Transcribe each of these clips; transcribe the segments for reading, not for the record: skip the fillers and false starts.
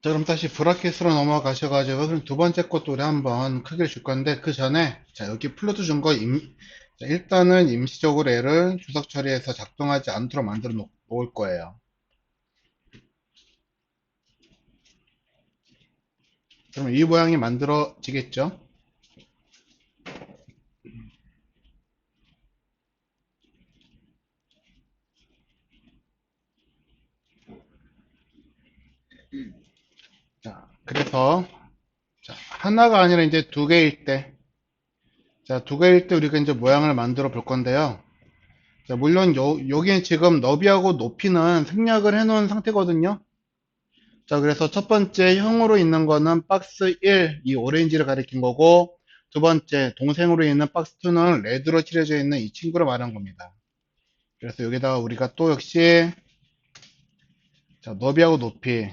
자, 그럼 다시 브라켓으로 넘어가셔가지고, 그럼 두 번째 것도 우리 한번 크기를 줄 건데, 그 전에, 자, 여기 플로트 준 거, 자, 일단은 임시적으로 얘를 주석 처리해서 작동하지 않도록 만들어 놓을 거예요. 그럼 이 모양이 만들어지겠죠? 자, 그래서, 자, 하나가 아니라 이제 두 개일 때, 자, 두 개일 때 우리가 이제 모양을 만들어 볼 건데요. 자, 물론 여기는 지금 너비하고 높이는 생략을 해 놓은 상태거든요. 자, 그래서 첫 번째 형으로 있는 거는 박스 1, 이 오렌지를 가리킨 거고, 두 번째 동생으로 있는 박스 2는 레드로 칠해져 있는 이 친구를 말한 겁니다. 그래서 여기다가 우리가 또 역시, 자, 너비하고 높이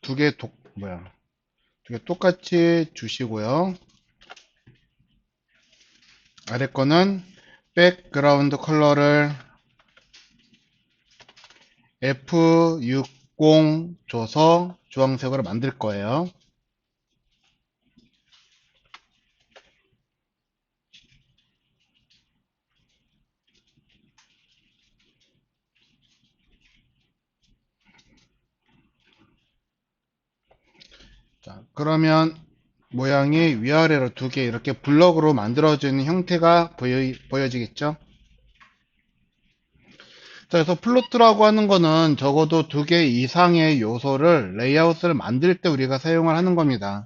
두 개 두 개 똑같이 주시고요. 아래 거는 백그라운드 컬러를 F60 줘서 주황색으로 만들 거예요. 자, 그러면 모양이 위아래로 두 개 이렇게 블럭으로 만들어지는 형태가 보여지겠죠? 자, 그래서 플로트라고 하는 거는 적어도 두 개 이상의 요소를 레이아웃을 만들 때 우리가 사용을 하는 겁니다.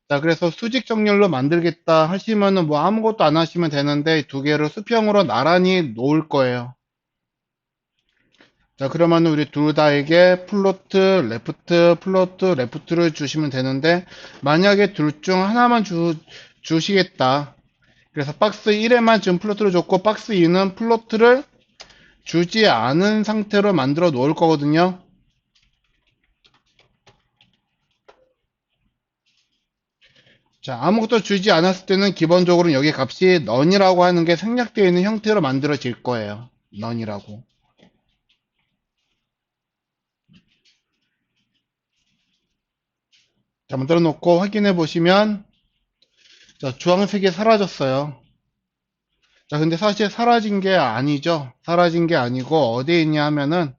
자, 그래서 수직 정렬로 만들겠다 하시면은 뭐 아무것도 안 하시면 되는데 두 개를 수평으로 나란히 놓을 거예요. 자, 그러면 우리 둘 다에게 플로트, 레프트를 주시면 되는데, 만약에 둘 중 하나만 주시겠다. 그래서 박스 1에만 지금 플로트를 줬고, 박스 2는 플로트를 주지 않은 상태로 만들어 놓을 거거든요. 자, 아무것도 주지 않았을 때는 기본적으로 여기 값이 none이라고 하는 게 생략되어 있는 형태로 만들어질 거예요. none이라고. 자, 만들어 놓고 확인해 보시면, 자, 주황색이 사라졌어요. 자, 근데 사실 사라진 게 아니죠. 사라진 게 아니고, 어디에 있냐 하면은,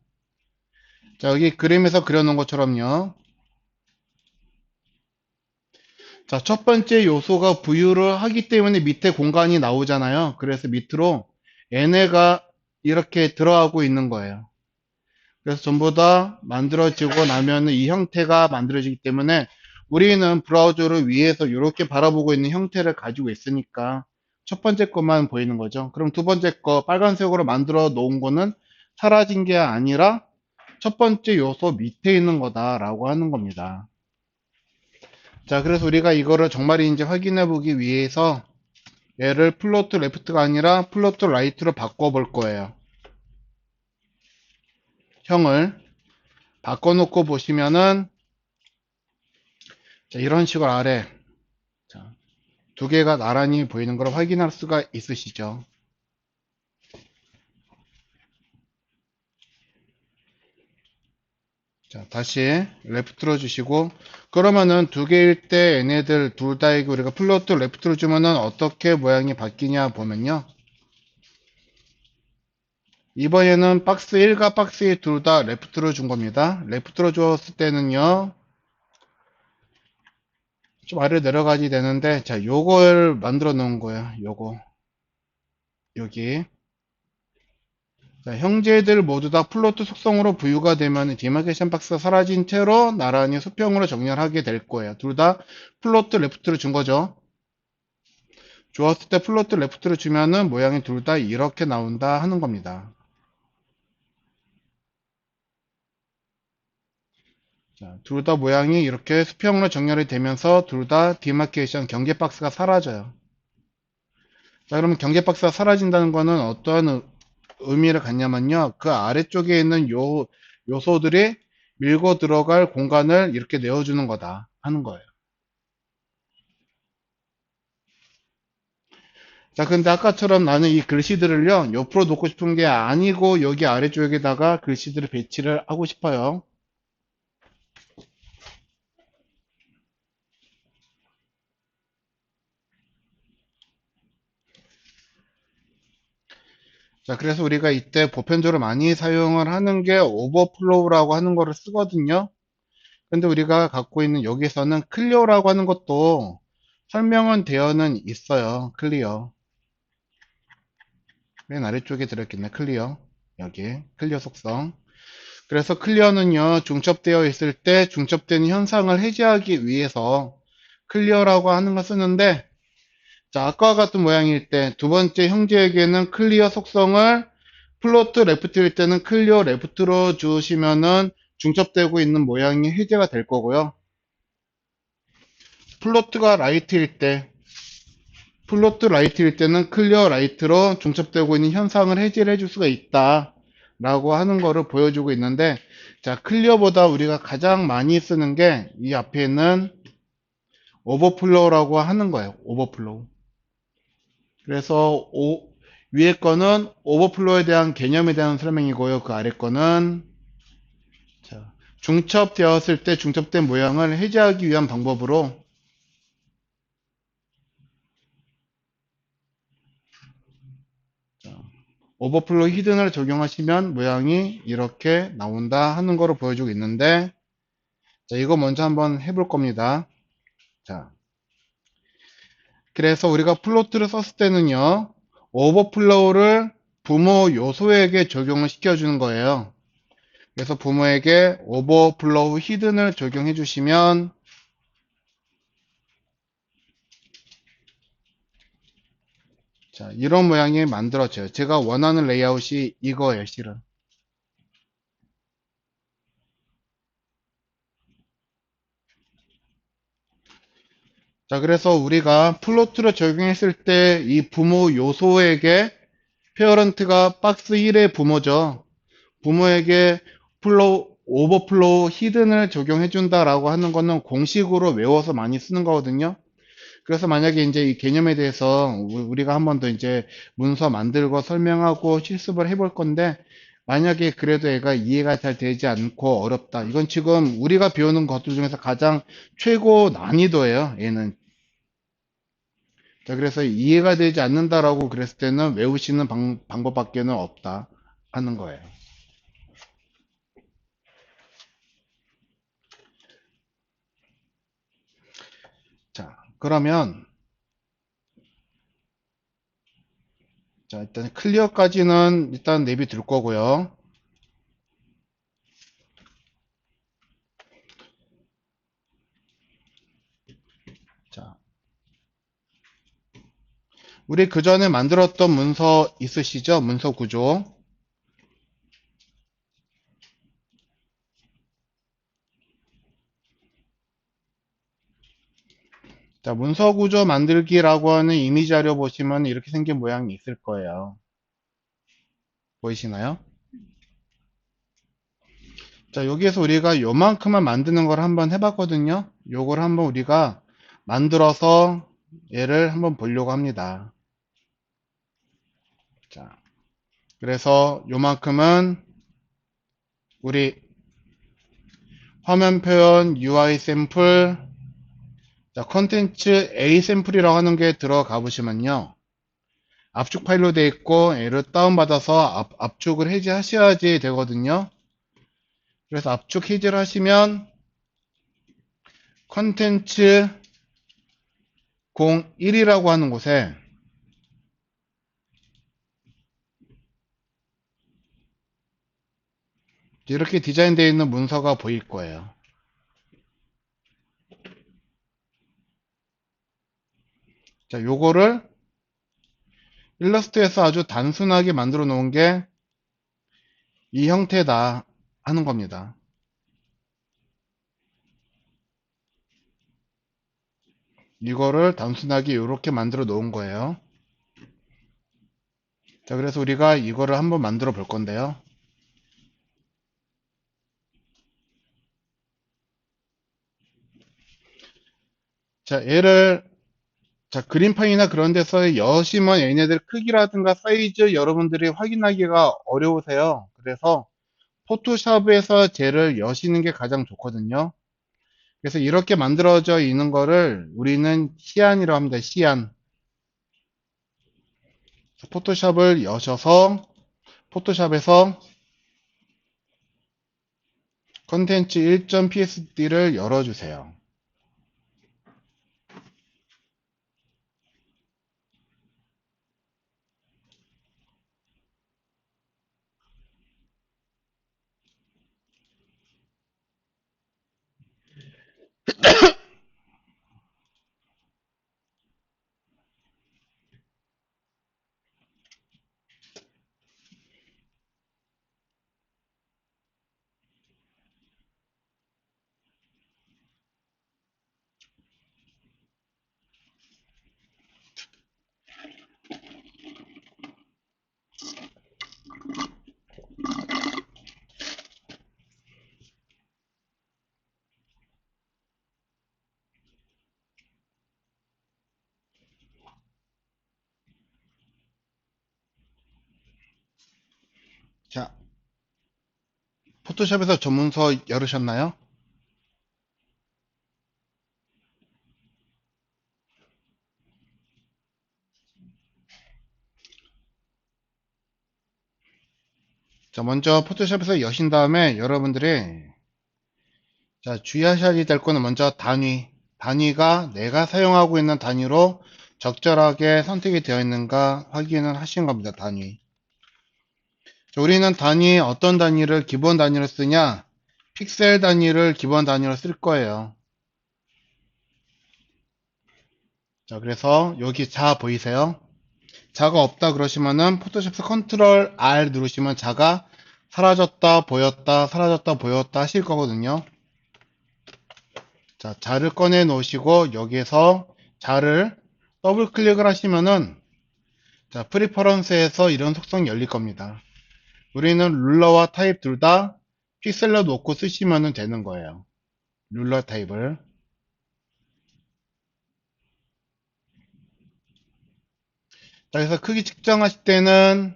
자, 여기 그림에서 그려놓은 것처럼요. 자, 첫 번째 요소가 부유를 하기 때문에 밑에 공간이 나오잖아요. 그래서 밑으로 얘네가 이렇게 들어가고 있는 거예요. 그래서 전부 다 만들어지고 나면 이 형태가 만들어지기 때문에 우리는 브라우저를 위에서 이렇게 바라보고 있는 형태를 가지고 있으니까 첫 번째 것만 보이는 거죠. 그럼 두 번째 거 빨간색으로 만들어 놓은 거는 사라진 게 아니라 첫 번째 요소 밑에 있는 거다라고 하는 겁니다. 자, 그래서 우리가 이거를 정말인지 확인해 보기 위해서 얘를 플로트 레프트가 아니라 플로트 라이트로 바꿔 볼 거예요. 형을 바꿔놓고 보시면은 자, 이런 식으로 아래 자, 두 개가 나란히 보이는 걸 확인할 수가 있으시죠. 자, 다시 레프트로 주시고 그러면은 두 개일 때 얘네들 둘 다에게 우리가 플로트 레프트로 주면은 어떻게 모양이 바뀌냐 보면요. 이번에는 박스 1과 박스 2 둘 다 레프트로 준 겁니다. 레프트로 줬을 때는요. 좀 아래로 내려가지 되는데 자, 요걸 만들어 놓은 거예요. 요거 여기 자, 형제들 모두 다 플로트 속성으로 부유가 되면 디마케이션 박스가 사라진 채로 나란히 수평으로 정렬하게 될 거예요. 둘 다 플로트 레프트를 준 거죠. 주었을 때 플로트 레프트를 주면은 모양이 둘 다 이렇게 나온다 하는 겁니다. 자, 둘 다 모양이 이렇게 수평으로 정렬이 되면서 둘 다 디마케이션 경계 박스가 사라져요. 자, 그러면 경계 박스가 사라진다는 거는 어떠한 의미를 갖냐면요. 그 아래쪽에 있는 요소들이 밀고 들어갈 공간을 이렇게 내어주는 거다 하는 거예요. 자, 근데 아까처럼 나는 이 글씨들을요, 옆으로 놓고 싶은 게 아니고 여기 아래쪽에다가 글씨들을 배치를 하고 싶어요. 자, 그래서 우리가 이때 보편적으로 많이 사용을 하는 게 오버플로우라고 하는 거를 쓰거든요. 근데 우리가 갖고 있는 여기서는 클리어라고 하는 것도 설명은 되어는 있어요. 클리어. 맨 아래쪽에 들어있겠네. 클리어. 여기. 클리어 속성. 그래서 클리어는요, 중첩되어 있을 때 중첩되는 현상을 해제하기 위해서 클리어라고 하는 걸 쓰는데, 자, 아까와 같은 모양일 때 두 번째 형제에게는 클리어 속성을 플로트 레프트일 때는 클리어 레프트로 주시면은 중첩되고 있는 모양이 해제가 될 거고요. 플로트가 라이트일 때, 플로트 라이트일 때는 클리어 라이트로 중첩되고 있는 현상을 해제를 해줄 수가 있다. 라고 하는 거를 보여주고 있는데, 자, 클리어보다 우리가 가장 많이 쓰는 게 이 앞에 있는 오버플로우라고 하는 거예요. 오버플로우. 그래서 위에 거는 오버플로우에 대한 개념에 대한 설명이고요. 그 아래 거는 자, 중첩되었을 때 중첩된 모양을 해제하기 위한 방법으로 오버플로우 히든을 적용하시면 모양이 이렇게 나온다 하는 거를 보여주고 있는데, 자, 이거 먼저 한번 해볼 겁니다. 자, 그래서 우리가 플로트를 썼을 때는요, 오버플로우를 부모 요소에게 적용을 시켜주는 거예요. 그래서 부모에게 오버플로우 히든을 적용해 주시면, 자, 이런 모양이 만들어져요. 제가 원하는 레이아웃이 이거예요, 실은. 자, 그래서 우리가 플로트를 적용했을 때 이 부모 요소에게 페어런트가 박스 1의 부모죠. 부모에게 오버플로우 히든을 적용해 준다라고 하는 거는 공식으로 외워서 많이 쓰는 거거든요. 그래서 만약에 이제 이 개념에 대해서 우리가 한 번 더 이제 문서 만들고 설명하고 실습을 해볼 건데, 만약에 그래도 애가 이해가 잘 되지 않고 어렵다. 이건 지금 우리가 배우는 것들 중에서 가장 최고 난이도예요. 얘는. 자, 그래서 이해가 되지 않는다라고 그랬을 때는 외우시는 방법밖에는 없다 하는 거예요. 자, 그러면 자, 일단 클리어까지는 일단 내비 둘 거고요. 자, 우리 그 전에 만들었던 문서 있으시죠? 문서 구조. 자, 문서 구조 만들기라고 하는 이미지 자료 보시면 이렇게 생긴 모양이 있을 거예요. 보이시나요? 자, 여기에서 우리가 요만큼만 만드는 걸 한번 해봤거든요. 요걸 한번 우리가 만들어서 얘를 한번 보려고 합니다. 자, 그래서 요만큼은 우리 화면 표현 UI 샘플, 자, 컨텐츠 A 샘플이라고 하는 게 들어가 보시면요. 압축 파일로 되어 있고 얘를 다운받아서 압축을 해제하셔야지 되거든요. 그래서 압축 해제를 하시면 컨텐츠 01이라고 하는 곳에 이렇게 디자인되어 있는 문서가 보일 거예요. 자, 요거를 일러스트에서 아주 단순하게 만들어 놓은 게 이 형태다 하는 겁니다. 이거를 단순하게 이렇게 만들어 놓은 거예요. 자, 그래서 우리가 이거를 한번 만들어 볼 건데요. 자, 얘를 자, 그림판이나 그런 데서 여심은 얘네들 크기라든가 사이즈 여러분들이 확인하기가 어려우세요. 그래서 포토샵에서 쟤를 여시는 게 가장 좋거든요. 그래서 이렇게 만들어져 있는 거를 우리는 시안이라고 합니다. 시안. 포토샵을 여셔서 포토샵에서 컨텐츠 1.psd를 열어주세요. 자, 포토샵에서 전문서 열으셨나요? 자, 먼저 포토샵에서 여신 다음에 여러분들이 자, 주의하셔야 될 거는 먼저 단위. 단위가 내가 사용하고 있는 단위로 적절하게 선택이 되어 있는가 확인을 하신 겁니다. 단위. 자, 우리는 단위, 어떤 단위를 기본 단위로 쓰냐? 픽셀 단위를 기본 단위로 쓸 거예요. 자, 그래서 여기 자 보이세요? 자가 없다 그러시면은 포토샵에서 컨트롤 R 누르시면 자가 사라졌다, 보였다, 사라졌다, 보였다 하실 거거든요. 자, 자를 꺼내 놓으시고 여기에서 자를 더블 클릭을 하시면은 자, 프리퍼런스에서 이런 속성이 열릴 겁니다. 우리는 룰러와 타입 둘 다 픽셀로 놓고 쓰시면 되는 거예요. 룰러 타입을. 자, 그래서 크기 측정하실 때는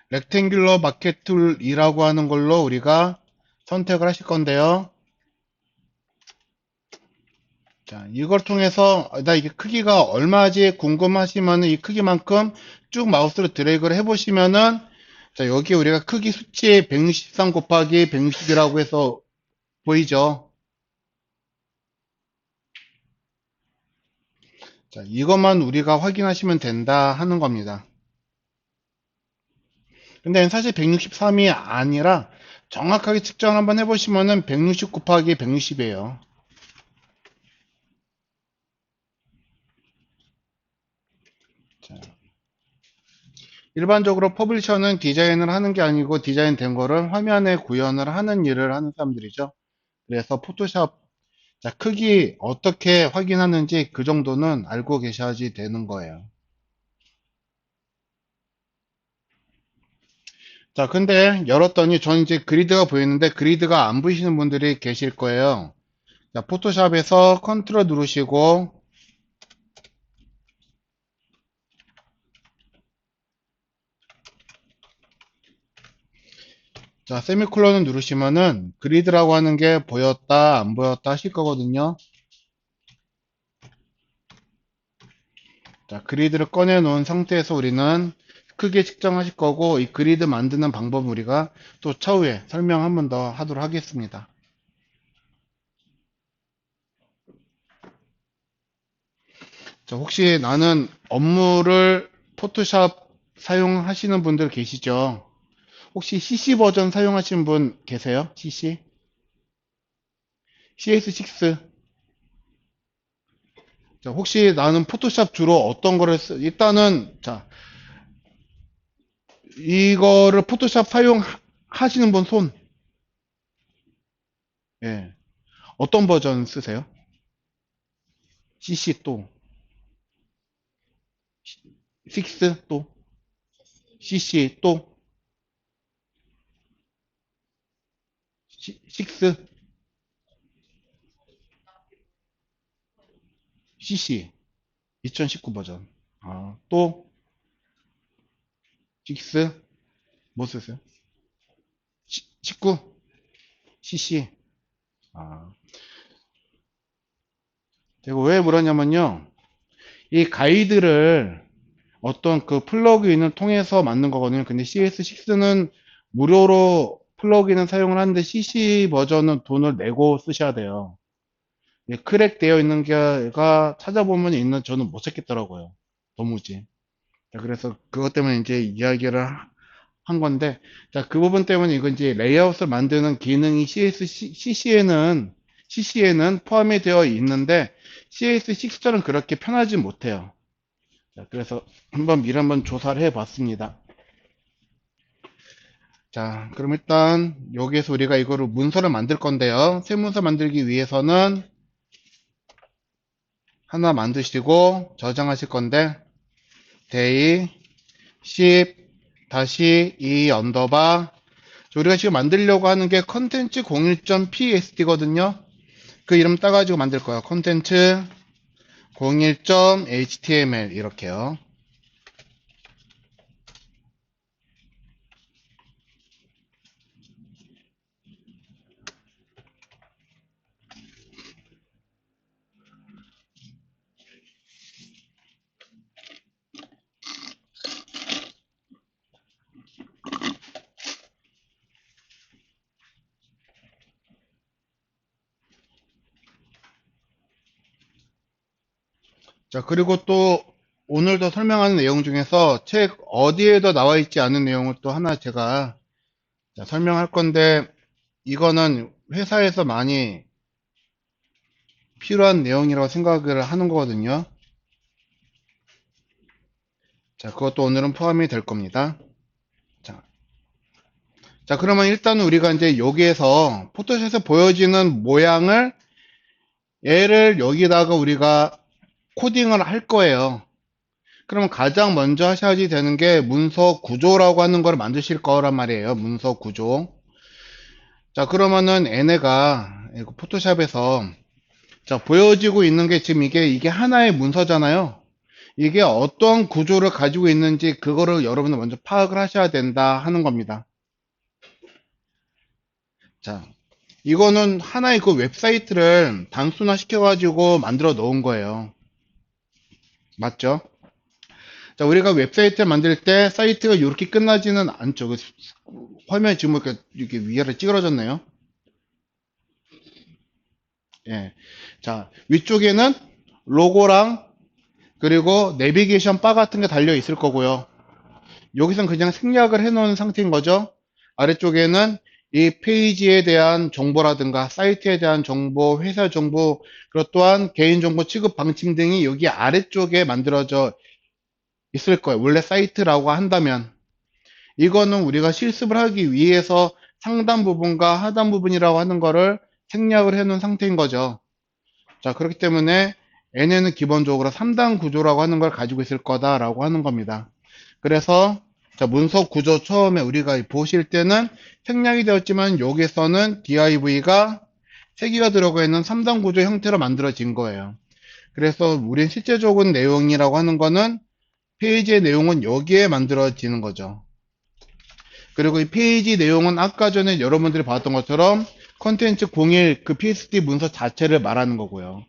렉탱귤러 마켓 툴이라고 하는 걸로 우리가 선택을 하실 건데요. 자, 이걸 통해서 나 이게 크기가 얼마지 궁금하시면은 이 크기만큼 쭉 마우스로 드래그를 해보시면은 자, 여기 우리가 크기 수치 163 곱하기 160이라고 해서 보이죠? 자, 이것만 우리가 확인하시면 된다 하는 겁니다. 근데 사실 163이 아니라 정확하게 측정 한번 해보시면은 160 곱하기 160이에요. 자, 일반적으로 퍼블리셔는 디자인을 하는 게 아니고 디자인 된 거를 화면에 구현을 하는 일을 하는 사람들이죠. 그래서 포토샵 자, 크기 어떻게 확인하는지 그 정도는 알고 계셔야지 되는 거예요. 자, 근데 열었더니 전 이제 그리드가 보이는데 그리드가 안 보이시는 분들이 계실 거예요. 자, 포토샵에서 컨트롤 누르시고 자, 세미콜론을 누르시면은 그리드라고 하는 게 보였다, 안 보였다 하실 거거든요. 자, 그리드를 꺼내 놓은 상태에서 우리는 크게 측정하실 거고 이 그리드 만드는 방법 우리가 또 차후에 설명 한 번 더 하도록 하겠습니다. 자, 혹시 나는 업무를 포토샵 사용하시는 분들 계시죠? 혹시 CC 버전 사용하시는 분 계세요? CC? CS6? 자, 혹시 나는 포토샵 주로 어떤 거를 일단은 자, 이거를 포토샵 사용하시는 분 손. 예. 어떤 버전 쓰세요? CC 또 6 또 CC 또 6 CC 2019 버전. 또, 6? 뭐 쓰세요? 19? CC. 아, 제가 왜 물었냐면요. 이 가이드를 어떤 그 플러그인을 통해서 만든 거거든요. 근데 CS6는 무료로 플러그인을 사용을 하는데 CC 버전은 돈을 내고 쓰셔야 돼요. 크랙 되어 있는 게가 찾아보면 있는 저는 못 찾겠더라고요. 도무지. 자, 그래서 그것 때문에 이제 이야기를 한 건데, 자, 그 부분 때문에 이거 이제 레이아웃을 만드는 기능이 CC에는 포함이 되어 있는데, CS6처럼 그렇게 편하지 못해요. 자, 그래서 미리 한번 조사를 해 봤습니다. 자, 그럼 일단 여기에서 우리가 이거를 문서를 만들 건데요. 새 문서 만들기 위해서는 하나 만드시고 저장하실 건데, day 10-2 언더바, 우리가 지금 만들려고 하는 게 컨텐츠 01.psd거든요. 그 이름 따가지고 만들 거예요. 컨텐츠 01.html 이렇게요. 자, 그리고 또 오늘도 설명하는 내용 중에서 책 어디에도 나와 있지 않은 내용을 또 하나 제가 설명할 건데, 이거는 회사에서 많이 필요한 내용이라고 생각을 하는 거거든요. 자, 그것도 오늘은 포함이 될 겁니다. 자, 그러면 일단 우리가 이제 여기에서 포토샵에서 보여지는 모양을, 얘를 여기다가 우리가 코딩을 할 거예요. 그러면 가장 먼저 하셔야지 되는 게 문서 구조라고 하는 걸 만드실 거란 말이에요. 문서 구조. 자, 그러면은 얘네가 이거 포토샵에서, 자, 보여지고 있는 게 지금 이게 하나의 문서잖아요. 이게 어떤 구조를 가지고 있는지 그거를 여러분은 먼저 파악을 하셔야 된다 하는 겁니다. 자, 이거는 하나의 그 웹사이트를 단순화 시켜가지고 만들어 놓은 거예요. 맞죠? 자, 우리가 웹사이트를 만들 때 사이트가 이렇게 끝나지는 않죠. 화면이 지금 이렇게 위아래 찌그러졌네요. 예. 자, 위쪽에는 로고랑 그리고 내비게이션 바 같은 게 달려 있을 거고요. 여기선 그냥 생략을 해 놓은 상태인 거죠. 아래쪽에는 이 페이지에 대한 정보라든가 사이트에 대한 정보, 회사 정보, 그리고 또한 개인정보 취급 방침 등이 여기 아래쪽에 만들어져 있을 거예요. 원래 사이트라고 한다면. 이거는 우리가 실습을 하기 위해서 상단 부분과 하단 부분이라고 하는 거를 생략을 해 놓은 상태인 거죠. 자, 그렇기 때문에 얘네는 기본적으로 3단 구조라고 하는 걸 가지고 있을 거다라고 하는 겁니다. 그래서 자, 문서 구조 처음에 우리가 보실 때는 생략이 되었지만 여기서는 div가 3개가 들어가 있는 3단 구조 형태로 만들어진 거예요. 그래서 우린 실제적인 내용이라고 하는 거는 페이지의 내용은 여기에 만들어지는 거죠. 그리고 이 페이지 내용은 아까 전에 여러분들이 봤던 것처럼 컨텐츠 01 그 PSD 문서 자체를 말하는 거고요.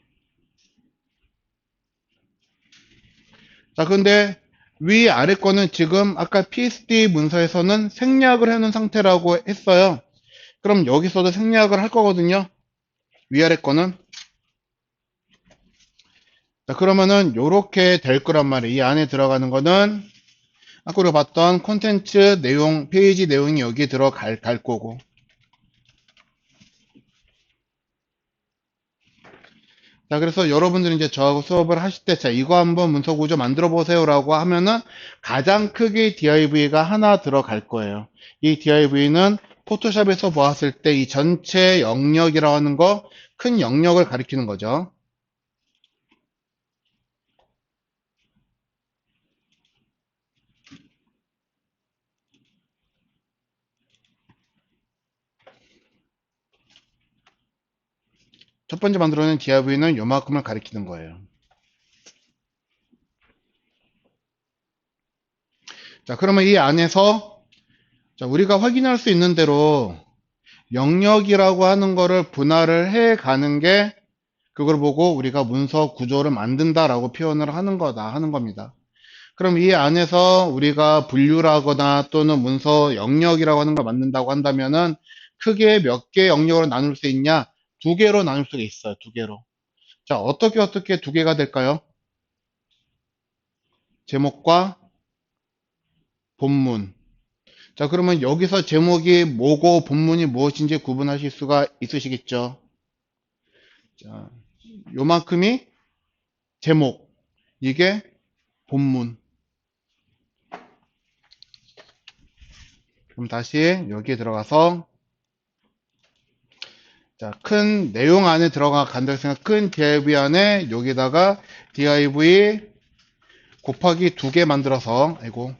자, 근데 위아래 거는 지금 아까 PSD 문서에서는 생략을 해놓은 상태라고 했어요. 그럼 여기서도 생략을 할 거거든요. 위아래 거는. 자, 그러면은 요렇게 될 거란 말이에요. 이 안에 들어가는 거는 아까 우리가 봤던 콘텐츠 내용, 페이지 내용이 여기 갈 거고. 자, 그래서 여러분들이 이제 저하고 수업을 하실 때, 자, 이거 한번 문서 구조 만들어 보세요라고 하면은 가장 크게 div가 하나 들어갈 거예요. 이 div는 포토샵에서 보았을 때 이 전체 영역이라고 하는 거, 큰 영역을 가리키는 거죠. 첫 번째 만들어낸 div는 요만큼을 가리키는 거예요. 자, 그러면 이 안에서 자, 우리가 확인할 수 있는 대로 영역이라고 하는 거를 분할을 해 가는 게 그걸 보고 우리가 문서 구조를 만든다라고 표현을 하는 거다 하는 겁니다. 그럼 이 안에서 우리가 분류라거나 또는 문서 영역이라고 하는 걸 만든다고 한다면은 크게 몇 개 영역으로 나눌 수 있냐? 두 개로 나눌 수가 있어요. 두 개로. 자, 어떻게 두 개가 될까요? 제목과 본문. 자, 그러면 여기서 제목이 뭐고 본문이 무엇인지 구분하실 수가 있으시겠죠? 자, 요만큼이 제목. 이게 본문. 그럼 다시 여기에 들어가서 자, 큰 내용 안에 들어가 간다 했으니까 큰 div 안에 여기다가 div 곱하기 2개 만들어서 아이고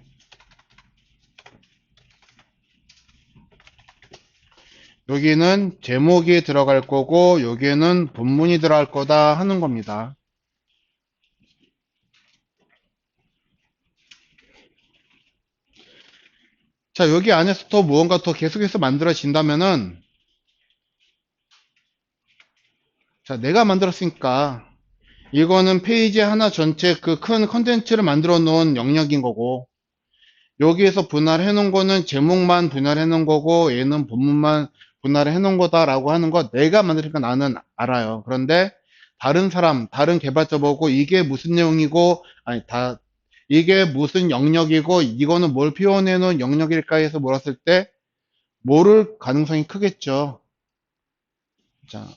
여기는 제목이 들어갈 거고 여기에는 본문이 들어갈 거다 하는 겁니다. 자, 여기 안에서 또 무언가 더 계속해서 만들어진다면은 자, 내가 만들었으니까 이거는 페이지 하나 전체 그 큰 컨텐츠를 만들어 놓은 영역인 거고 여기에서 분할해 놓은 거는 제목만 분할해 놓은 거고 얘는 본문만 분할해 놓은 거다라고 하는 거 내가 만드니까 나는 알아요. 그런데 다른 사람, 다른 개발자 보고 이게 무슨 내용이고 아니 다 이게 무슨 영역이고 이거는 뭘 표현해 놓은 영역일까 해서 물었을 때 모를 가능성이 크겠죠. 자,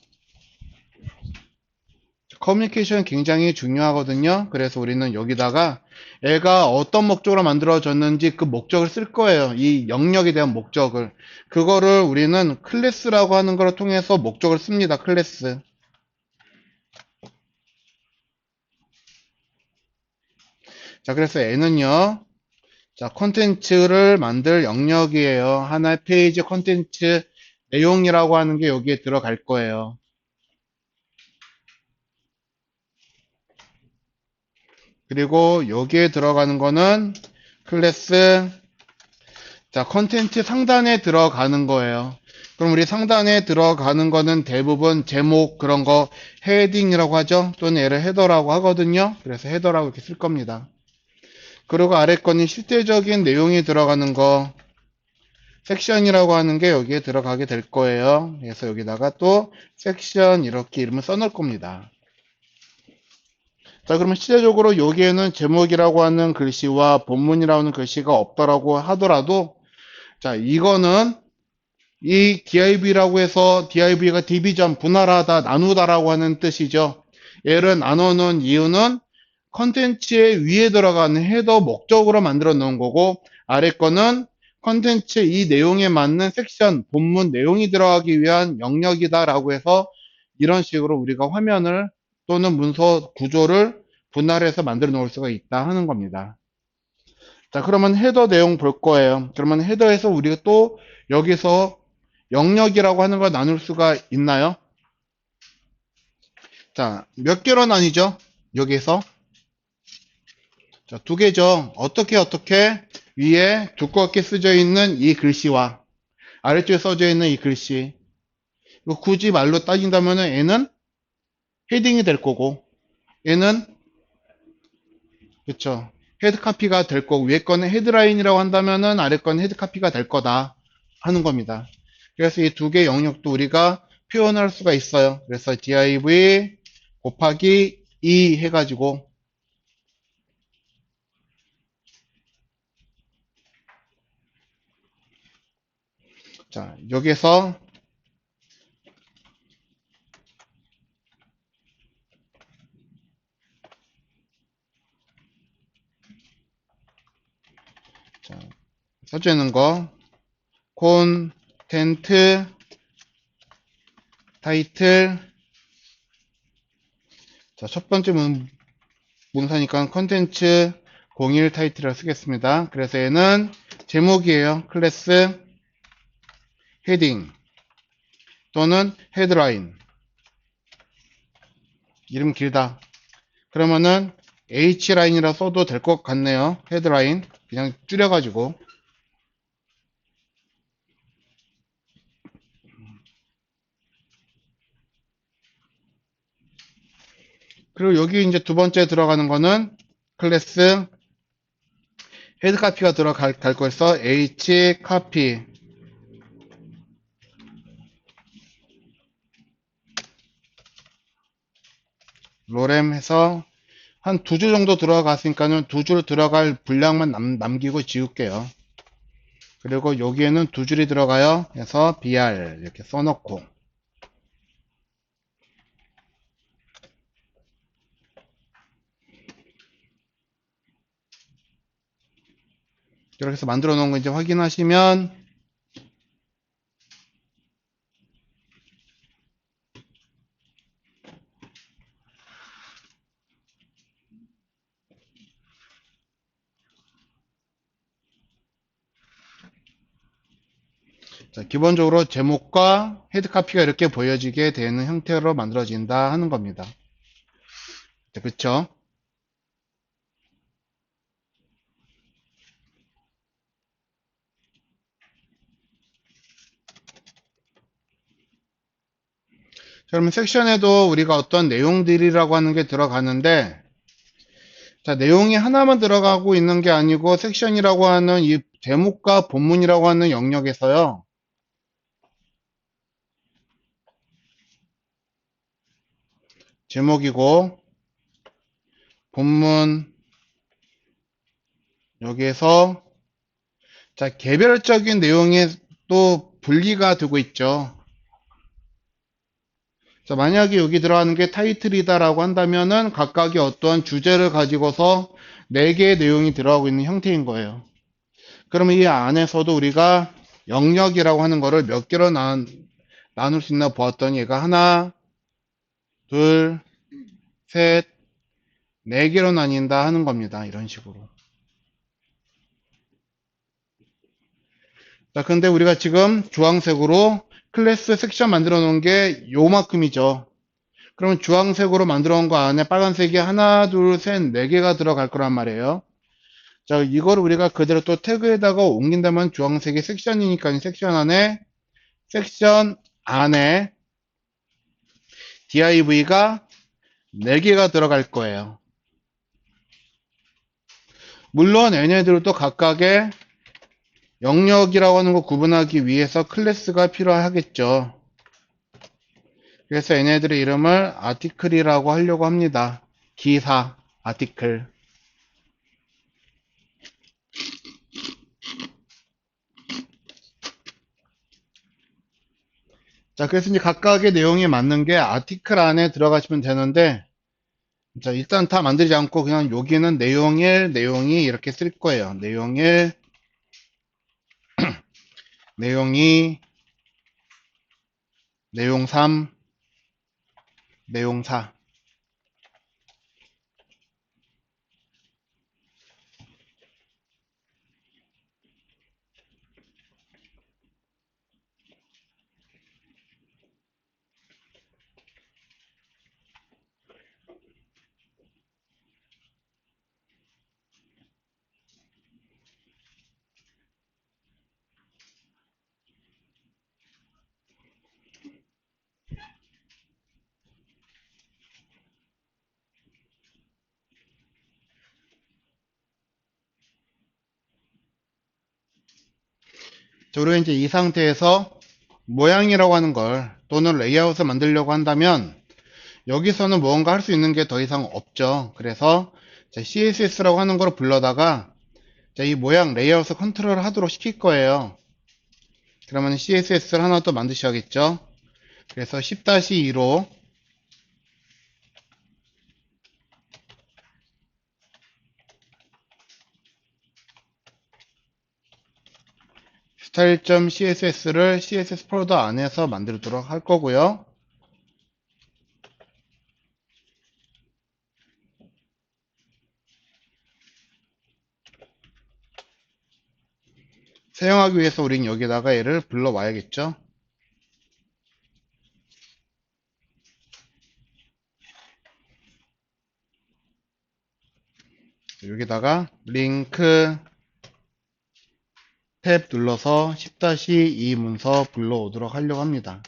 커뮤니케이션 굉장히 중요하거든요. 그래서 우리는 여기다가 애가 어떤 목적으로 만들어졌는지 그 목적을 쓸 거예요. 이 영역에 대한 목적을. 그거를 우리는 클래스라고 하는 걸 통해서 목적을 씁니다. 클래스. 자, 그래서 애는요. 자, 콘텐츠를 만들 영역이에요. 하나의 페이지 콘텐츠 내용이라고 하는 게 여기에 들어갈 거예요. 그리고 여기에 들어가는 거는 클래스 자, 컨텐츠 상단에 들어가는 거예요. 그럼 우리 상단에 들어가는 거는 대부분 제목 그런 거 헤딩이라고 하죠. 또는 얘를 헤더라고 하거든요. 그래서 헤더라고 이렇게 쓸 겁니다. 그리고 아래 거는 실제적인 내용이 들어가는 거 섹션이라고 하는 게 여기에 들어가게 될 거예요. 그래서 여기다가 또 섹션 이렇게 이름을 써놓을 겁니다. 자, 그러면 실제적으로 여기에는 제목이라고 하는 글씨와 본문이라고 하는 글씨가 없더라고 하더라도 자, 이거는 이 div라고 해서 div가 디비전, 분할하다, 나누다라고 하는 뜻이죠. 얘를 나누는 이유는 컨텐츠의 위에 들어가는 헤더 목적으로 만들어 놓은 거고 아래 거는 컨텐츠 이 내용에 맞는 섹션, 본문 내용이 들어가기 위한 영역이다라고 해서 이런 식으로 우리가 화면을 또는 문서 구조를 분할해서 만들어 놓을 수가 있다 하는 겁니다. 자, 그러면 헤더 내용 볼 거예요. 그러면 헤더에서 우리가 또 여기서 영역이라고 하는 걸 나눌 수가 있나요? 자, 몇 개로 나뉘죠? 여기에서. 자, 두 개죠. 어떻게 위에 두껍게 쓰여 있는 이 글씨와 아래쪽에 써져 있는 이 글씨. 이거 굳이 말로 따진다면 얘는 헤딩이 될 거고 얘는 그쵸. 헤드 카피가 될 거고 위에 거는 헤드라인이라고 한다면은 아래 거는 헤드 카피가 될 거다 하는 겁니다. 그래서 이 두 개 영역도 우리가 표현할 수가 있어요. 그래서 div 곱하기 2 해가지고 자 여기서 자, 써져 있는 거 콘텐트 타이틀 자, 첫 번째 문서니까 컨텐츠 01 타이틀을 쓰겠습니다. 그래서 얘는 제목이에요. 클래스 헤딩 또는 헤드라인 이름 길다. 그러면은 H라인이라 써도 될 것 같네요. 헤드라인 그냥 줄여가지고. 그리고 여기 이제 두 번째 들어가는 거는 클래스 헤드 카피가 들어갈 거여서 h 카피 로렘 해서 한 두 줄 정도 들어갔으니까는 두 줄 들어갈 분량만 남기고 지울게요. 그리고 여기에는 두 줄이 들어가요. 해서 br 이렇게 써놓고 이렇게 해서 만들어 놓은 거 이제 확인하시면 자, 기본적으로 제목과 헤드 카피가 이렇게 보여지게 되는 형태로 만들어진다 하는 겁니다. 자, 그쵸? 자, 그러면 섹션에도 우리가 어떤 내용들이라고 하는 게 들어가는데, 자, 내용이 하나만 들어가고 있는 게 아니고, 섹션이라고 하는 이 제목과 본문이라고 하는 영역에서요, 제목이고, 본문, 여기에서, 자, 개별적인 내용이 또 분리가 되고 있죠. 자, 만약에 여기 들어가는 게 타이틀이다라고 한다면은 각각의 어떠한 주제를 가지고서 4개의 내용이 들어가고 있는 형태인 거예요. 그러면 이 안에서도 우리가 영역이라고 하는 거를 몇 개로 나눌 수 있나 보았더니 얘가 하나, 둘, 셋, 4개로 나뉜다 하는 겁니다. 이런 식으로. 자, 근데 우리가 지금 주황색으로 클래스 섹션 만들어 놓은 게 요만큼이죠. 그러면 주황색으로 만들어 놓은 거 안에 빨간색이 하나, 둘, 셋, 4개가 들어갈 거란 말이에요. 자, 이걸 우리가 그대로 또 태그에다가 옮긴다면 주황색이 섹션이니까 섹션 안에 div가 4개가 들어갈 거예요. 물론 얘네들도 각각의 영역이라고 하는 거 구분하기 위해서 클래스가 필요하겠죠. 그래서 얘네들의 이름을 아티클이라고 하려고 합니다. 기사, 아티클. 자, 그래서 이제 각각의 내용에 맞는 게 아티클 안에 들어가시면 되는데, 자, 일단 다 만들지 않고 그냥 여기는 내용 1, 내용 2 이렇게 쓸 거예요. 내용 1, 내용 2, 내용 3, 내용 4. 자, 우리가 이제 이 상태에서 모양이라고 하는 걸 또는 레이아웃을 만들려고 한다면 여기서는 무언가 할 수 있는 게 더 이상 없죠. 그래서 CSS라고 하는 걸 불러다가 이 모양 레이아웃을 컨트롤 하도록 시킬 거예요. 그러면 CSS를 하나 또 만드셔야겠죠. 그래서 10-2로 style.css를 CSS 폴더 안에서 만들도록 할 거고요. 사용하기 위해서 우린 여기다가 얘를 불러와야겠죠. 여기다가 링크 탭 눌러서 10-2 문서 불러오도록 하려고 합니다.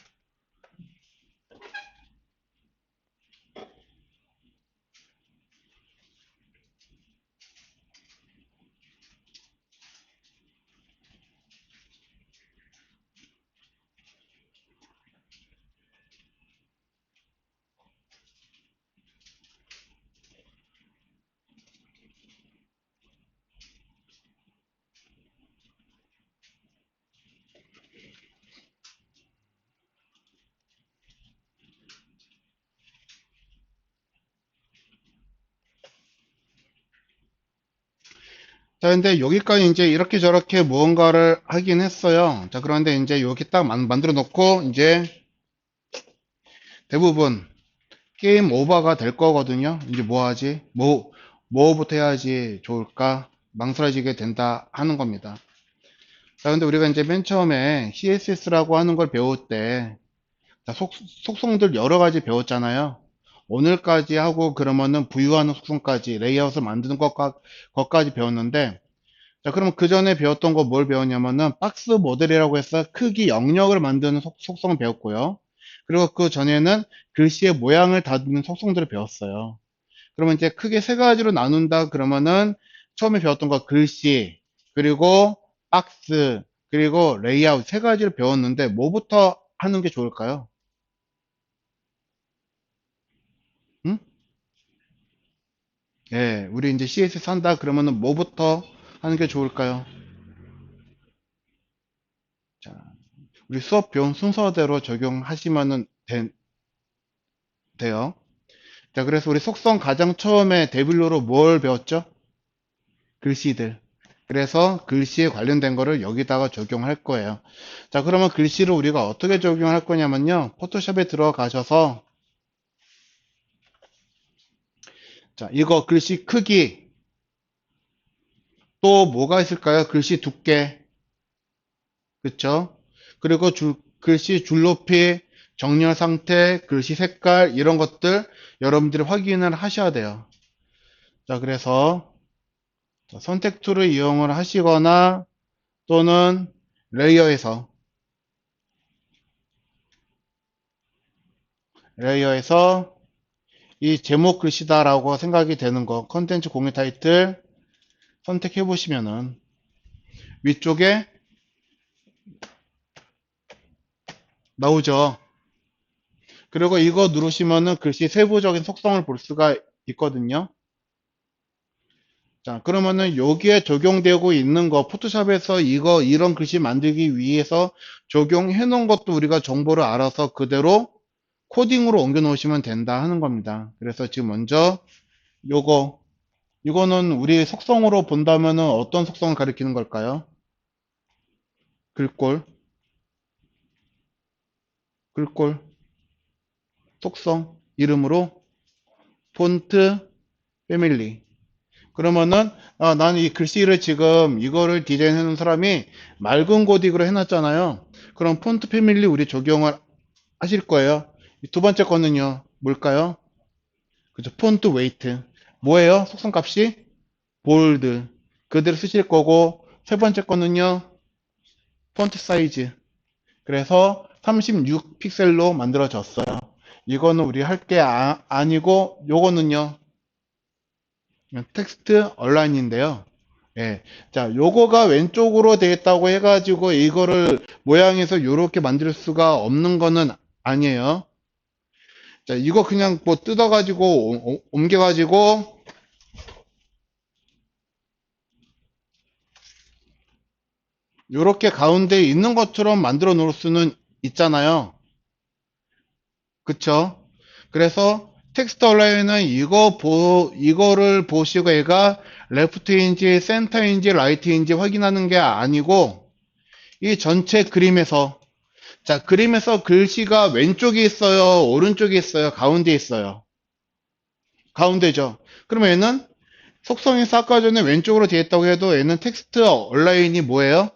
자, 근데 여기까지 이제 이렇게 저렇게 무언가를 하긴 했어요. 자, 그런데 이제 이렇게 딱 만들어 놓고 이제 대부분 게임 오버가 될 거거든요. 이제 뭐 하지? 뭐부터 해야지 좋을까? 망설여지게 된다 하는 겁니다. 자, 근데 우리가 이제 맨 처음에 CSS라고 하는 걸 배울 때, 자, 속성들 여러 가지 배웠잖아요. 오늘까지 하고 그러면은 부유하는 속성까지, 레이아웃을 만드는 것까지 배웠는데, 자, 그러면 그 전에 배웠던 거 뭘 배웠냐면은, 박스 모델이라고 해서 크기 영역을 만드는 속성을 배웠고요. 그리고 그 전에는 글씨의 모양을 다루는 속성들을 배웠어요. 그러면 이제 크게 세 가지로 나눈다 그러면은 처음에 배웠던 거 글씨, 그리고 박스, 그리고 레이아웃 세 가지를 배웠는데 뭐부터 하는 게 좋을까요? 응? 예, 우리 이제 CSS 한다 그러면은 뭐부터 하는 게 좋을까요? 자, 우리 수업 배운 순서대로 적용하시면은 돼요. 자, 그래서 우리 속성 가장 처음에 데빌로로 뭘 배웠죠? 글씨들. 그래서 글씨에 관련된 거를 여기다가 적용할 거예요. 자, 그러면 글씨를 우리가 어떻게 적용할 거냐면요. 포토샵에 들어가셔서, 자, 이거 글씨 크기, 또 뭐가 있을까요? 글씨 두께, 그쵸? 그리고 글씨 줄높이, 정렬 상태, 글씨 색깔, 이런 것들 여러분들이 확인을 하셔야 돼요. 자, 그래서 선택 툴을 이용을 하시거나 또는 레이어에서 이 제목 글씨다라고 생각이 되는 거, 컨텐츠 공유 타이틀 선택해 보시면은 위쪽에 나오죠. 그리고 이거 누르시면은 글씨 세부적인 속성을 볼 수가 있거든요. 자, 그러면은 여기에 적용되고 있는 거, 포토샵에서 이런 글씨 만들기 위해서 적용해 놓은 것도 우리가 정보를 알아서 그대로 코딩으로 옮겨 놓으시면 된다 하는 겁니다. 그래서 지금 먼저 이거는 우리 속성으로 본다면은 어떤 속성을 가리키는 걸까요? 글꼴, 글꼴, 속성, 이름으로 폰트, 패밀리. 그러면은 나는 이 글씨를 지금 이거를 디자인해 놓은 사람이 맑은 고딕으로 해놨잖아요. 그럼 폰트 패밀리 우리 적용을 하실 거예요. 두 번째 거는요, 뭘까요? 그죠? 폰트 웨이트. 뭐예요? 속성 값이 볼드. 그대로 쓰실 거고, 세 번째 거는요, 폰트 사이즈. 그래서 36픽셀로 만들어졌어요. 이거는 우리 할 게 아니고, 요거는요, 텍스트 얼라인인데요. 예. 자, 요거가 왼쪽으로 되겠다고 해가지고 이거를 모양에서 이렇게 만들 수가 없는 거는 아니에요. 자, 이거 그냥 뭐 뜯어가지고 옮겨가지고 요렇게 가운데 있는 것처럼 만들어 놓을 수는 있잖아요. 그쵸? 그래서 텍스트 얼라인은 이거를 보시고 얘가 레프트인지 센터인지 라이트인지 확인하는 게 아니고 이 전체 그림에서 자, 그림에서 글씨가 왼쪽에 있어요? 오른쪽에 있어요? 가운데 있어요? 가운데죠. 그러면 얘는 속성에서 아까 전에 왼쪽으로 되어 있다고 해도 얘는 텍스트 얼라인이 뭐예요?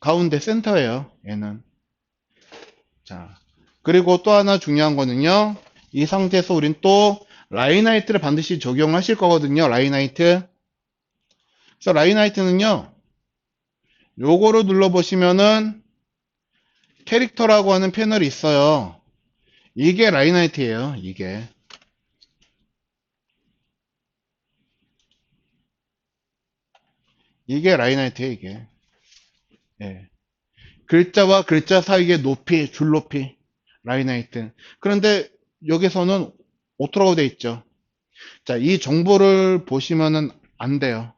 가운데 센터예요. 얘는. 자, 그리고 또 하나 중요한 거는요. 이 상태에서 우린 또 라인하이트를 반드시 적용하실 거거든요. 라인하이트. 그래서 라인하이트는요. 요거를 눌러보시면은 캐릭터라고 하는 패널이 있어요. 이게 라인하이트예요. 이게 라인하이트예요. 이게. 예. 글자와 글자 사이의 높이, 줄 높이, 라인하이트. 그런데 여기서는 오토라고 돼 있죠. 자, 이 정보를 보시면은 안 돼요.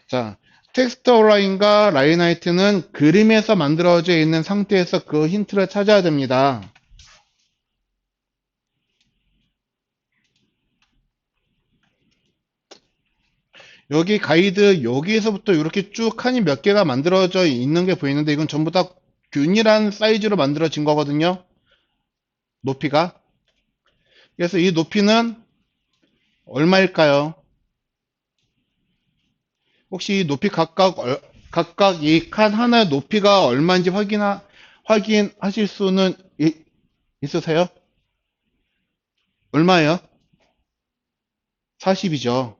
자, 텍스트 어라인과 라인하이트는 그림에서 만들어져 있는 상태에서 그 힌트를 찾아야 됩니다. 여기 가이드 여기에서부터 이렇게 쭉 칸이 몇 개가 만들어져 있는 게 보이는데 이건 전부 다 균일한 사이즈로 만들어진 거거든요. 높이가. 그래서 이 높이는 얼마일까요? 혹시 이 높이 각각 이 칸 하나의 높이가 얼마인지 확인하실 수는 있으세요? 얼마예요? 40이죠.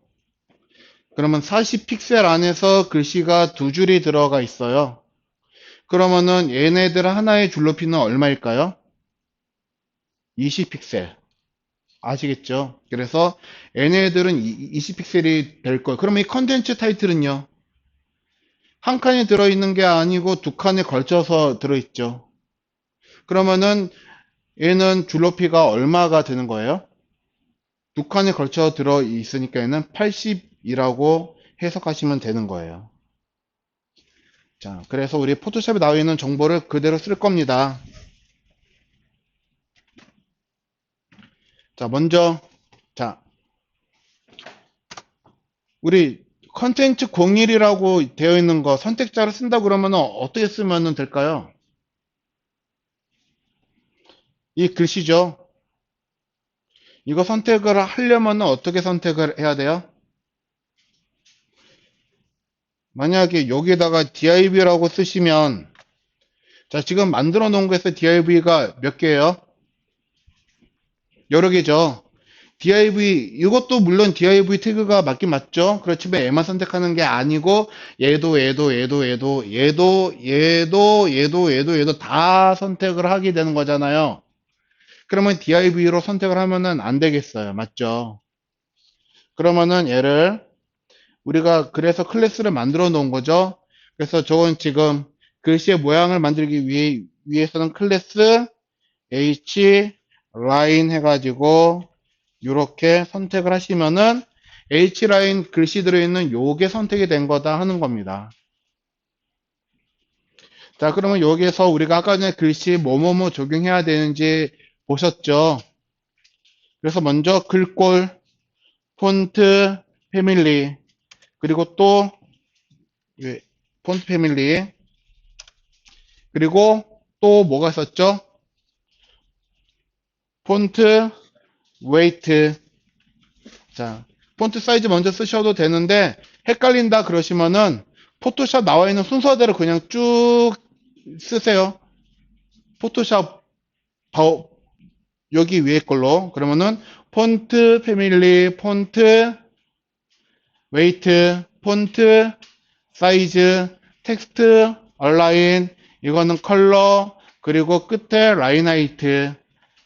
그러면 40 픽셀 안에서 글씨가 두 줄이 들어가 있어요. 그러면은 얘네들 하나의 줄 높이는 얼마일까요? 20 픽셀. 아시겠죠? 그래서 얘네들은 20 픽셀이 될 거예요. 그러면 이 컨텐츠 타이틀은요? 한 칸에 들어있는 게 아니고 두 칸에 걸쳐서 들어있죠. 그러면은 얘는 줄 높이가 얼마가 되는 거예요? 두 칸에 걸쳐 들어있으니까 얘는 80이라고 해석하시면 되는 거예요. 자, 그래서 우리 포토샵에 나와 있는 정보를 그대로 쓸 겁니다. 자, 먼저, 자, 우리 컨텐츠 01이라고 되어 있는 거 선택자를 쓴다 그러면 어떻게 쓰면 될까요? 이 글씨죠. 이거 선택을 하려면 어떻게 선택을 해야 돼요? 만약에 여기에다가 div라고 쓰시면, 자, 지금 만들어 놓은 거에서 div가 몇 개예요? 여러 개죠. div, 이것도 물론 div 태그가 맞긴 맞죠? 그렇지만 얘만 선택하는 게 아니고, 얘도 다 선택을 하게 되는 거잖아요. 그러면 div로 선택을 하면은 안 되겠어요. 맞죠? 그러면은 얘를 우리가 그래서 클래스를 만들어 놓은 거죠. 그래서 저건 지금 글씨의 모양을 만들기 위해서는 클래스 h line 해가지고 이렇게 선택을 하시면은 h line 글씨 들어있는 요게 선택이 된 거다 하는 겁니다. 자, 그러면 여기에서 우리가 아까 전에 글씨 뭐뭐뭐 적용해야 되는지 보셨죠? 그래서 먼저 글꼴, 폰트, 패밀리, 그리고 또 폰트 패밀리, 그리고 또 뭐가 있었죠? 폰트, 웨이트. 자, 폰트 사이즈 먼저 쓰셔도 되는데 헷갈린다 그러시면은 포토샵 나와 있는 순서대로 그냥 쭉 쓰세요. 포토샵 여기 위에 걸로. 그러면은 폰트 패밀리, 폰트, 웨이트, 폰트, 사이즈, 텍스트, 얼라인, 이거는 컬러, 그리고 끝에 라인 하이트.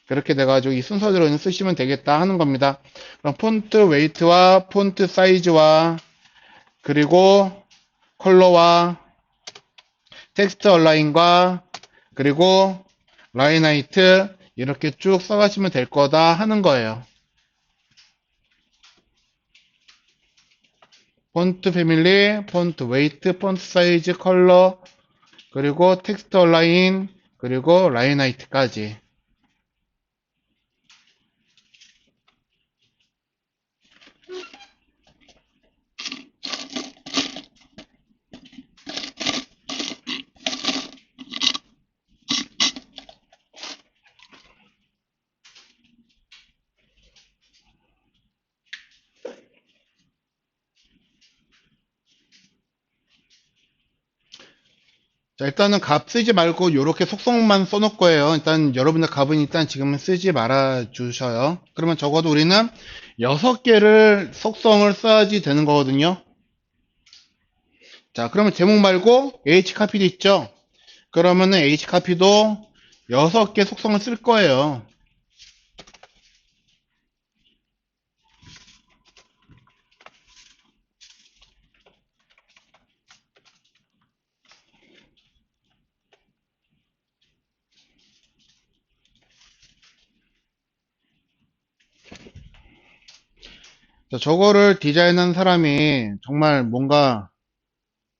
그렇게 돼가지고 이 순서대로 그냥 쓰시면 되겠다 하는 겁니다. 그럼 폰트 웨이트와 폰트 사이즈와 그리고 컬러와 텍스트 얼라인과 그리고 라인 하이트 이렇게 쭉 써가시면 될 거다 하는 거예요. 폰트 패밀리, 폰트 웨이트, 폰트 사이즈, 컬러, 그리고 텍스트 얼라인, 그리고 라인 하이트까지. 자, 일단은 값 쓰지 말고 이렇게 속성만 써놓을 거예요. 일단 여러분들 값은 일단 지금은 쓰지 말아 주셔요. 그러면 적어도 우리는 6개를 속성을 써야지 되는 거거든요. 자, 그러면 제목 말고 hcopy도 있죠? 그러면은 hcopy도 6개 속성을 쓸 거예요. 자, 저거를 디자인한 사람이 정말 뭔가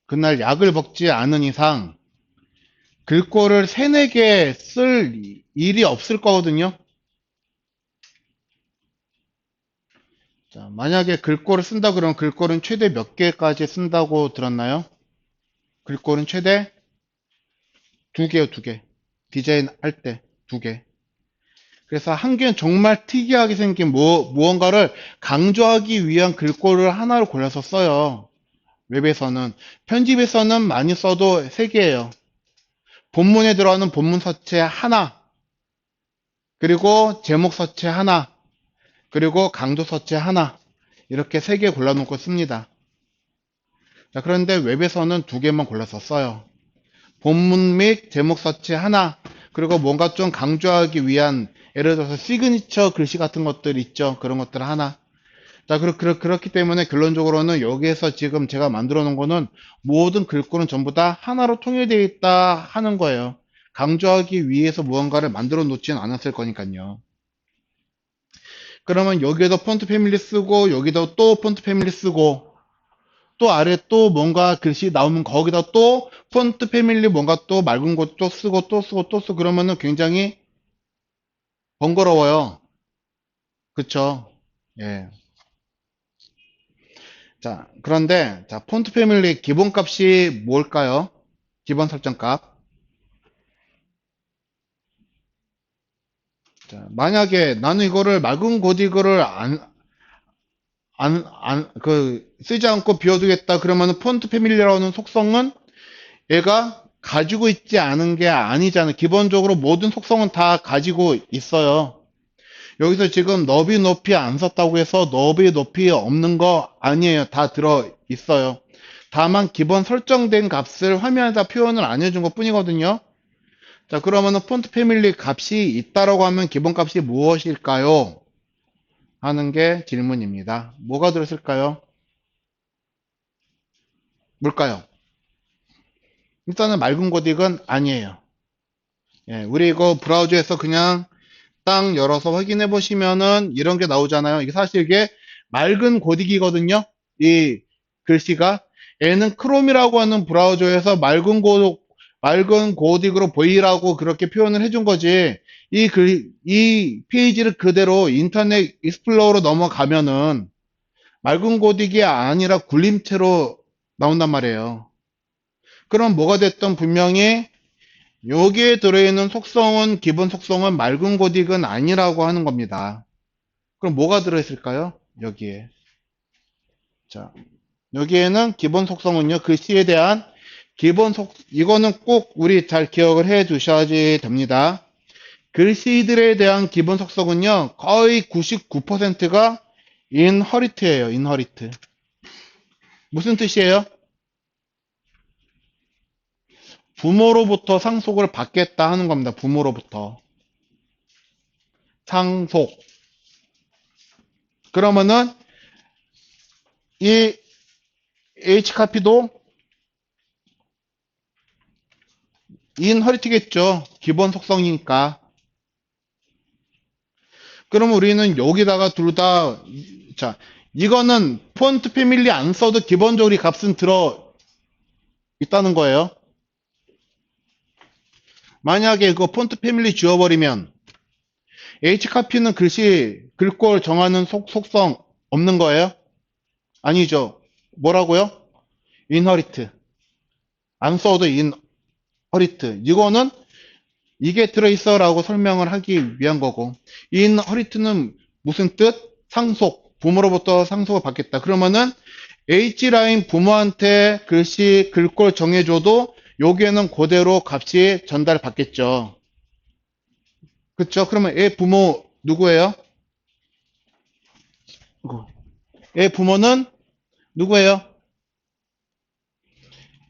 그날 약을 먹지 않은 이상 글꼴을 3, 4개 쓸 일이 없을 거거든요. 자, 만약에 글꼴을 쓴다 그러면 글꼴은 최대 몇 개까지 쓴다고 들었나요? 글꼴은 최대 2개요, 2개. 디자인 할 때 2개. 그래서 한 개는 정말 특이하게 생긴 무언가를 강조하기 위한 글꼴을 하나로 골라서 써요. 웹에서는. 편집에서는 많이 써도 3개예요. 본문에 들어가는 본문 서체 하나, 그리고 제목 서체 하나, 그리고 강조 서체 하나, 이렇게 3개 골라놓고 씁니다. 자, 그런데 웹에서는 2개만 골라서 써요. 본문 및 제목 서체 하나, 그리고 뭔가 좀 강조하기 위한, 예를 들어서 시그니처 글씨 같은 것들 있죠. 그런 것들 하나. 자, 그렇기 때문에 결론적으로는 여기에서 지금 제가 만들어 놓은 거는 모든 글꼴은 전부 다 하나로 통일되어 있다 하는 거예요. 강조하기 위해서 무언가를 만들어 놓지는 않았을 거니까요. 그러면 여기에도 폰트 패밀리 쓰고, 여기도 또 폰트 패밀리 쓰고, 또 아래 또 뭔가 글씨 나오면 거기다 또 폰트 패밀리 뭔가 또 맑은 곳 또 쓰고 또 쓰고 또 쓰고 그러면은 굉장히 번거로워요. 그쵸? 예. 자, 그런데, 자, 폰트 패밀리 기본값이 뭘까요? 기본 설정값. 자, 만약에 나는 이거를 맑은 고딕을 쓰지 않고 비워두겠다. 그러면 폰트 패밀리라고 하는 속성은 얘가 가지고 있지 않은 게 아니잖아요. 기본적으로 모든 속성은 다 가지고 있어요. 여기서 지금 너비 높이 안 썼다고 해서 너비 높이 없는 거 아니에요. 다 들어 있어요. 다만 기본 설정된 값을 화면에다 표현을 안 해준 것 뿐이거든요. 자, 그러면은 폰트 패밀리 값이 있다라고 하면 기본 값이 무엇일까요? 하는 게 질문입니다. 뭐가 들었을까요? 뭘까요? 일단은 맑은 고딕은 아니에요. 예, 우리 이거 브라우저에서 그냥 딱 열어서 확인해 보시면은 이런 게 나오잖아요. 이게 사실 이게 맑은 고딕이거든요. 이 글씨가 얘는 크롬이라고 하는 브라우저에서 맑은 고딕으로 보이라고 그렇게 표현을 해준 거지. 이 페이지를 그대로 인터넷 익스플로러로 넘어가면은 맑은 고딕이 아니라 굴림체로 나온단 말이에요. 그럼 뭐가 됐든 분명히 여기에 들어있는 속성은 기본 속성은 맑은 고딕은 아니라고 하는 겁니다. 그럼 뭐가 들어있을까요? 여기에. 자, 여기에는 기본 속성은요. 글씨에 대한 이거는 꼭 우리 잘 기억을 해 두셔야지 됩니다. 글씨들에 대한 기본 속성은요. 거의 99%가 인허리트예요. 인허리트. 무슨 뜻이에요? 부모로부터 상속을 받겠다 하는 겁니다. 부모로부터. 상속. 그러면은 이 H카피도 인허리트겠죠. 기본 속성이니까. 그럼 우리는 여기다가 둘 다, 자, 이거는 폰트 패밀리 안 써도 기본적으로 이 값은 들어 있다는 거예요. 만약에 이거 폰트 패밀리 지워버리면 H카피는 글꼴 정하는 속성 없는 거예요? 아니죠. 뭐라고요? 인허리트. 안 써도 인허리트. 이거는 이게 들어있어 라고 설명을 하기 위한 거고 인허리트는 무슨 뜻? 상속. 부모로부터 상속을 받겠다. 그러면은 H라인 부모한테 글꼴 정해줘도 여기에는 그대로 값이 전달받겠죠. 그쵸? 그러면 얘 부모 누구예요? 얘 부모는 누구예요?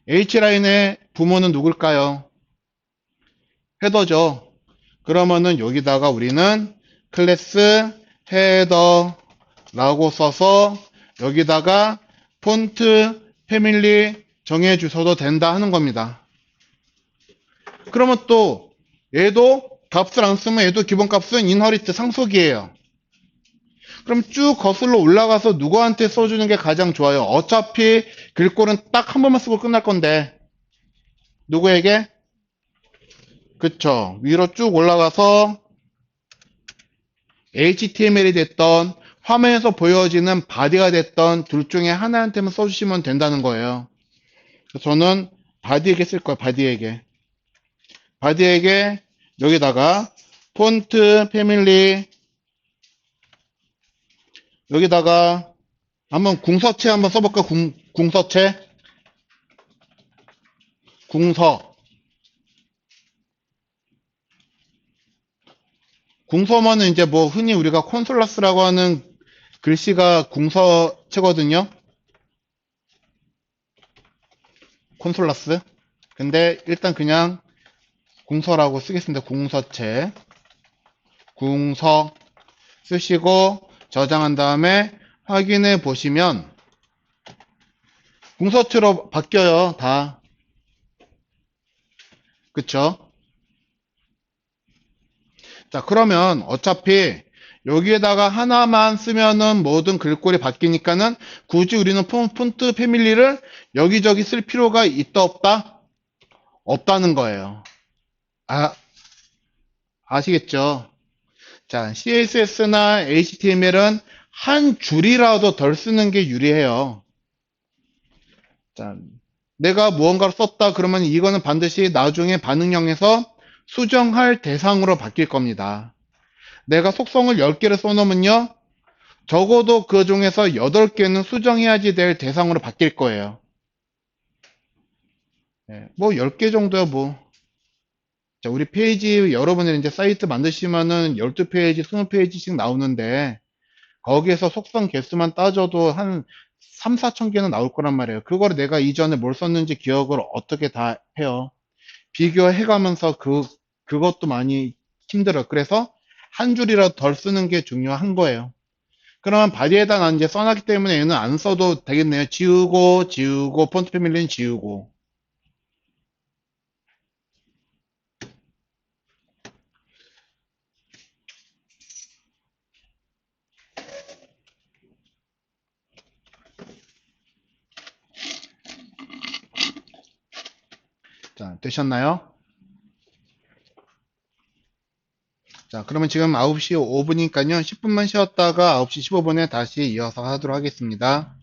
H라인의 부모는 누굴까요? 헤더죠. 그러면은 여기다가 우리는 클래스 헤더라고 써서 여기다가 폰트 패밀리 정해 주셔도 된다 하는 겁니다. 그러면 또 얘도 값을 안 쓰면 얘도 기본값은 인허리트 상속이에요. 그럼 쭉 거슬러 올라가서 누구한테 써주는 게 가장 좋아요? 어차피 글꼴은 딱 한 번만 쓰고 끝날 건데 누구에게? 그쵸. 위로 쭉 올라가서 HTML이 됐던 화면에서 보여지는 바디가 됐던 둘 중에 하나한테만 써주시면 된다는 거예요. 그래서 저는 바디에게 쓸 거예요. 바디에게. 바디에게 여기다가 폰트 패밀리 여기다가 한번 궁서체 한번 써볼까? 궁서체 궁서 궁서면은 이제 뭐 흔히 우리가 콘솔라스라고 하는 글씨가 궁서체거든요. 콘솔라스. 근데 일단 그냥 궁서라고 쓰겠습니다. 궁서체. 궁서 쓰시고 저장한 다음에 확인해 보시면 궁서체로 바뀌어요. 다. 그쵸? 자, 그러면 어차피 여기에다가 하나만 쓰면은 모든 글꼴이 바뀌니까는 굳이 우리는 폰트 패밀리를 여기저기 쓸 필요가 있다 없다? 없다는 거예요. 아, 아시겠죠? 자, CSS나 HTML은 한 줄이라도 덜 쓰는 게 유리해요. 자, 내가 무언가를 썼다 그러면 이거는 반드시 나중에 반응형에서 수정할 대상으로 바뀔 겁니다. 내가 속성을 10개를 써놓으면요. 적어도 그 중에서 8개는 수정해야지 될 대상으로 바뀔 거예요. 뭐 10개 정도야 뭐. 자, 우리 페이지 여러분들 이제 사이트 만드시면은 12페이지, 20페이지씩 나오는데 거기에서 속성 개수만 따져도 한 3, 4천 개는 나올 거란 말이에요. 그거를 내가 이전에 뭘 썼는지 기억을 어떻게 다 해요. 비교해가면서 그것도 많이 힘들어요. 그래서 한 줄이라도 덜 쓰는 게 중요한 거예요. 그러면 바디에다 난 이제 써놨기 때문에 얘는 안 써도 되겠네요. 지우고, 폰트 패밀리는 지우고. 자, 되셨나요? 자, 그러면 지금 9시 5분이니까요. 10분만 쉬었다가 9시 15분에 다시 이어서 하도록 하겠습니다.